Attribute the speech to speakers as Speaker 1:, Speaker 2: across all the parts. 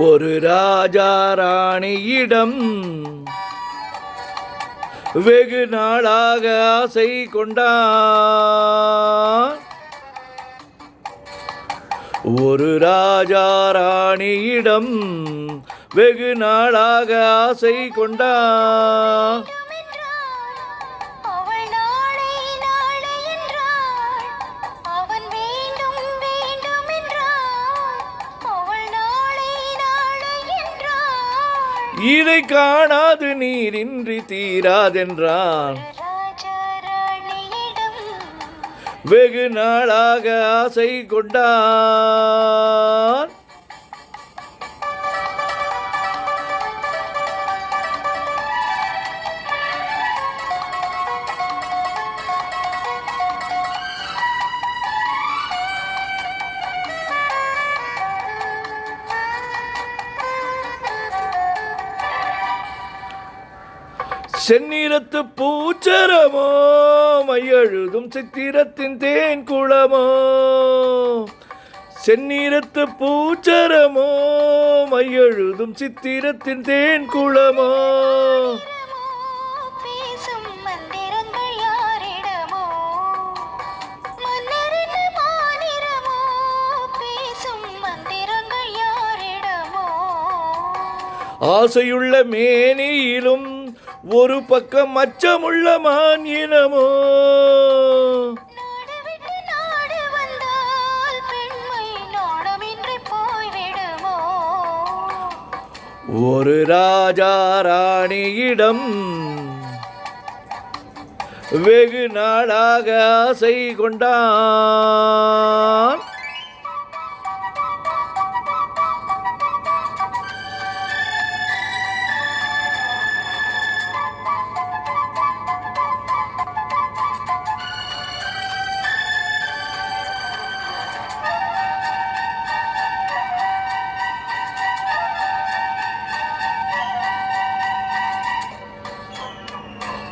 Speaker 1: ஒரு ராஜா ராணியிடம் வெகு நாளாக ஆசை கொண்டான். ஒரு ராஜா ராணியிடம் வெகு நாளாக ஆசை கொண்டான். இதை காணாது நீரின்றி தீராதென்றான். வெகு நாளாக ஆசை கொண்டான். செந்நிறத்து பூச்சரமோ மையெழுதும் சித்திரத்தின் தேன் குளமோ. செந்நிறத்து பூச்சரமோ மையெழுதும் சித்திரத்தின் தேன் குளமோ. ஆசையுள்ள மேனியிலும் ஒரு பக்கம் அச்சமுள்ள மான் இனமோ. ஒரு ராஜா ராணியிடம் வெகு நாளாக ஆசை கொண்டான்.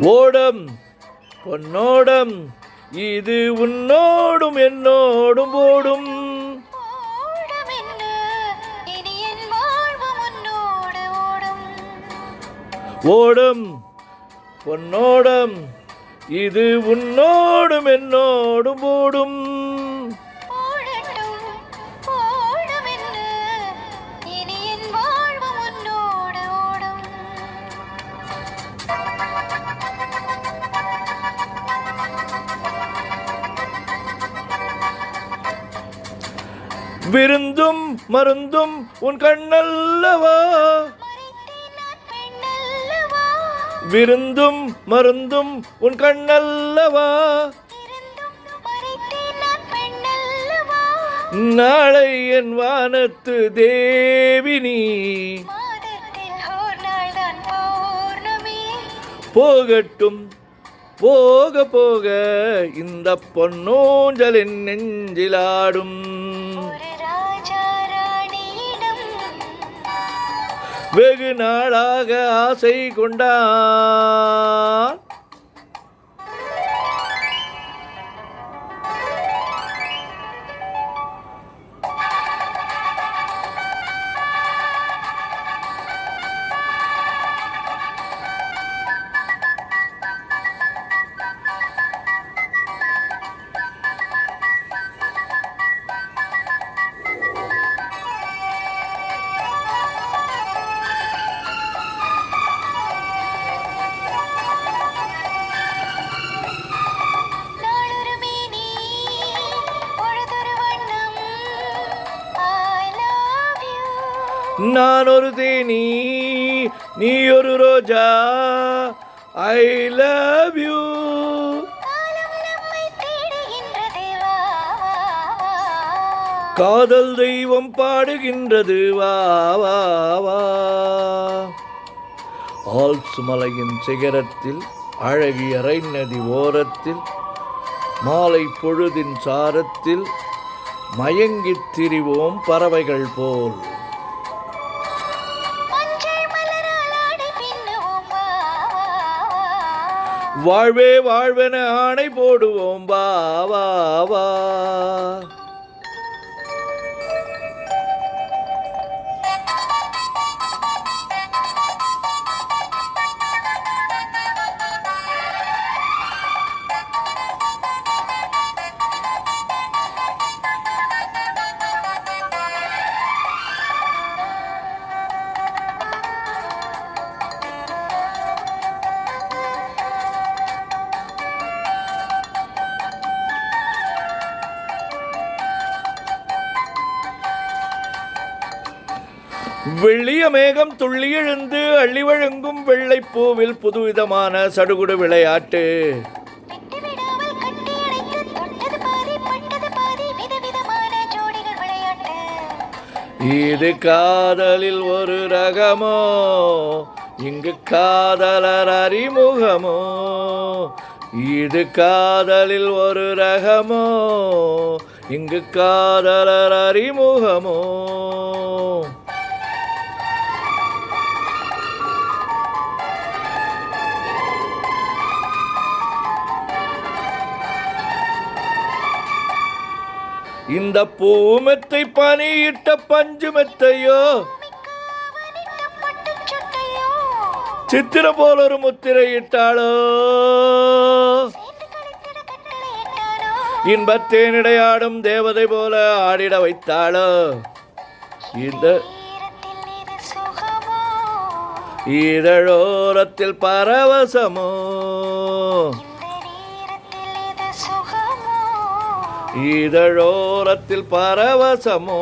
Speaker 1: ஓடம் பொன்னோடம் இது உன்னோடும் என்னோடும் ஓடும். ஓடம் பொன்னோடம் இது உன்னோடும் என்னோடும் ஓடும். விருந்தும் மருந்தும் உன் கண்ணல்லவா. விருந்தும் மருந்தும் உன் கண்ணல்லவா. நாளை என் வானத்து தேவினி போகட்டும் போக போக இந்த பொன்னூஞ்சலின் நெஞ்சிலாடும். வெகு நாளாக ஆசை கொண்டான். நான் ஒரு தேனி நீ ஒரு ரோஜா ஐ லவ் யூ. காதல் தெய்வம் பாடுகின்றது வா வா வா. ஆல்ப்ஸ் மலையின் சிகரத்தில் அழகிய ரைன் நதி ஓரத்தில் மாலை பொழுதின் சாரத்தில் மயங்கித் திரிவோம் பறவைகள் போல். வாழ்வே வாழ்வென ஆணை போடுவோம் வா வா வா. வெள்ளிய மேகம் துள்ளி எழுந்து அள்ளி வழங்கும் வெள்ளைப்பூவில் புதுவிதமான சடுகுடு விளையாட்டு. இது காதலில் ஒரு ரகமோ, இங்கு காதலர் அறிமுகமோ. இது காதலில் ஒரு ரகமோ, இங்கு காதலர் அறிமுகமோ. இந்த பூமெத்தை பனியிட்ட பஞ்சு மெத்தையோ, சித்திரம் போல ஒரு முத்திரையிட்டாளோ, இன்பத்தேனிடையாடும் தேவதை போல ஆடிட வைத்தாளோ. இந்த இதழோரத்தில் பரவசமோ, இதழோரத்தில் பரவசமோ.